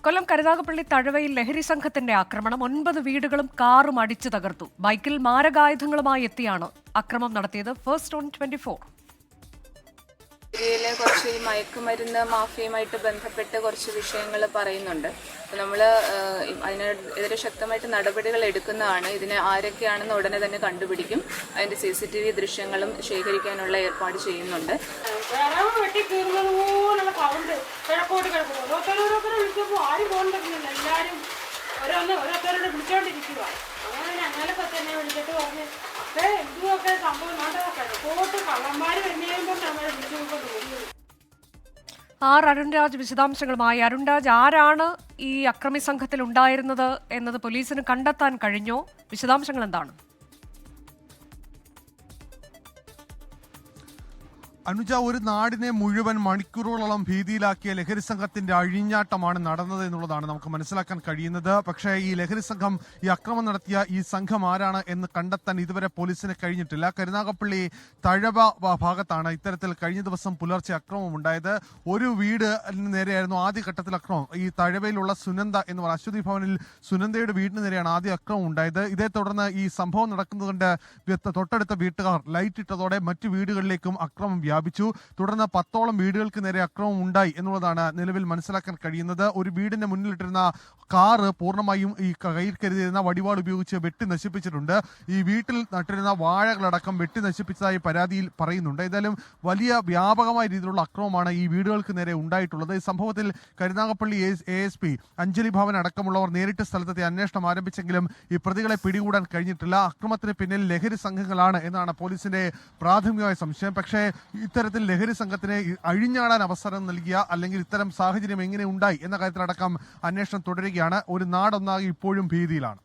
കൊല്ലം കരുനാഗപ്പള്ളി തഴവയിൽ ലഹരി സംഘത്തിന്റെ ആക്രമണം 9 വീടുകളും കാറും അടിച്ചു തകർത്തു. ബൈക്കിൽ മാരകായുധങ്ങളുമായി എത്തിയാണ് അക്രമം നടത്തിയത്. First on 24. ഇന്ത്യയിലെ കുറച്ച് ഈ മയക്കുമരുന്ന് മാഫിയയുമായിട്ട് ബന്ധപ്പെട്ട് കുറച്ച് വിഷയങ്ങൾ പറയുന്നുണ്ട്. നമ്മൾ അതിനെതിരെ ശക്തമായിട്ട് നടപടികൾ എടുക്കുന്നതാണ്. ഇതിനെ ആരൊക്കെയാണെന്ന് ഉടനെ തന്നെ കണ്ടുപിടിക്കും. അതിന്റെ CCTV ദൃശ്യങ്ങളും ശേഖരിക്കാനുള്ള ഏർപ്പാട് ചെയ്യുന്നുണ്ട്. അരുൺരാജ് വിശദാംശങ്ങളുമായി. അരുൺരാജ്, ആരാണ് ഈ അക്രമി സംഘത്തിൽ ഉണ്ടായിരുന്നത് എന്നത് പോലീസിന് കണ്ടെത്താൻ കഴിഞ്ഞോ? വിശദാംശങ്ങൾ എന്താണ്? അനുജ, ഒരു നാടിനെ മുഴുവൻ മണിക്കൂറുകളോളം ഭീതിയിലാക്കിയ ലഹരി സംഘത്തിന്റെ അഴിഞ്ഞാട്ടമാണ് നടന്നത് എന്നുള്ളതാണ് നമുക്ക് മനസ്സിലാക്കാൻ കഴിയുന്നത്. പക്ഷേ ഈ ലഹരി സംഘം, ഈ അക്രമം നടത്തിയ ഈ സംഘം ആരാണ് എന്ന് കണ്ടെത്താൻ ഇതുവരെ പോലീസിന് കഴിഞ്ഞിട്ടില്ല. കരുനാഗപ്പള്ളി തഴവ ഭാഗത്താണ് ഇത്തരത്തിൽ കഴിഞ്ഞ ദിവസം പുലർച്ചെ അക്രമം ഉണ്ടായത്. ഒരു വീട് നേരെയായിരുന്നു ആദ്യഘട്ടത്തിൽ അക്രമം. ഈ തഴവയിലുള്ള സുനന്ദ എന്ന് പറയുന്ന അശ്വതി ഭവനിൽ സുനന്ദയുടെ വീടിന് നേരെയാണ് ആദ്യ അക്രമം ഉണ്ടായത്. ഇതേ തുടർന്ന് ഈ സംഭവം നടക്കുന്നതുകൊണ്ട് തൊട്ടടുത്ത വീട്ടുകാർ ലൈറ്റ് ഇട്ടതോടെ മറ്റു വീടുകളിലേക്കും അക്രമം വ്യാപിച്ചു. തുടർന്ന് 10ഓളം വീടുകൾക്ക് നേരെ അക്രമം ഉണ്ടായി എന്നുള്ളതാണ് നിലവിൽ മനസ്സിലാക്കാൻ കഴിയുന്നത്. ഒരു വീടിന്റെ മുന്നിലിട്ടിരുന്ന കാറ് പൂർണ്ണമായും ഈ കയ്യിൽ കരുതിയിരുന്ന വടിവാൾ ഉപയോഗിച്ച് വെട്ടി നശിപ്പിച്ചിട്ടുണ്ട്. ഈ വീട്ടിൽ നട്ടിരുന്ന വാഴകളടക്കം വെട്ടി നശിപ്പിച്ചതായി പരാതിയിൽ പറയുന്നുണ്ട്. ഏതായാലും വലിയ വ്യാപകമായ രീതിയിലുള്ള അക്രമമാണ് ഈ വീടുകൾക്ക് നേരെ ഉണ്ടായിട്ടുള്ളത്. ഈ സംഭവത്തിൽ കരുനാഗപ്പള്ളി ASP അഞ്ജലി ഭവൻ അടക്കമുള്ളവർ നേരിട്ട് സ്ഥലത്തെത്തി അന്വേഷണം ആരംഭിച്ചെങ്കിലും ഈ പ്രതികളെ പിടികൂടാൻ കഴിഞ്ഞിട്ടില്ല. അക്രമത്തിന് പിന്നിൽ ലഹരി സംഘങ്ങളാണ് എന്നാണ് പോലീസിന്റെ പ്രാഥമികമായ സംശയം. പക്ഷേ ഇത്തരത്തിൽ ലഹരി സംഘത്തിന് അഴിഞ്ഞാടാൻ അവസരം നൽകിയ അല്ലെങ്കിൽ ഇത്തരം സാഹചര്യം എങ്ങനെ ഉണ്ടായി എന്ന കാര്യത്തിലടക്കം അന്വേഷണം തുടരുകയാണ്. ഒരു നാടൊന്നാകെ ഇപ്പോഴും ഭീതിയിലാണ്.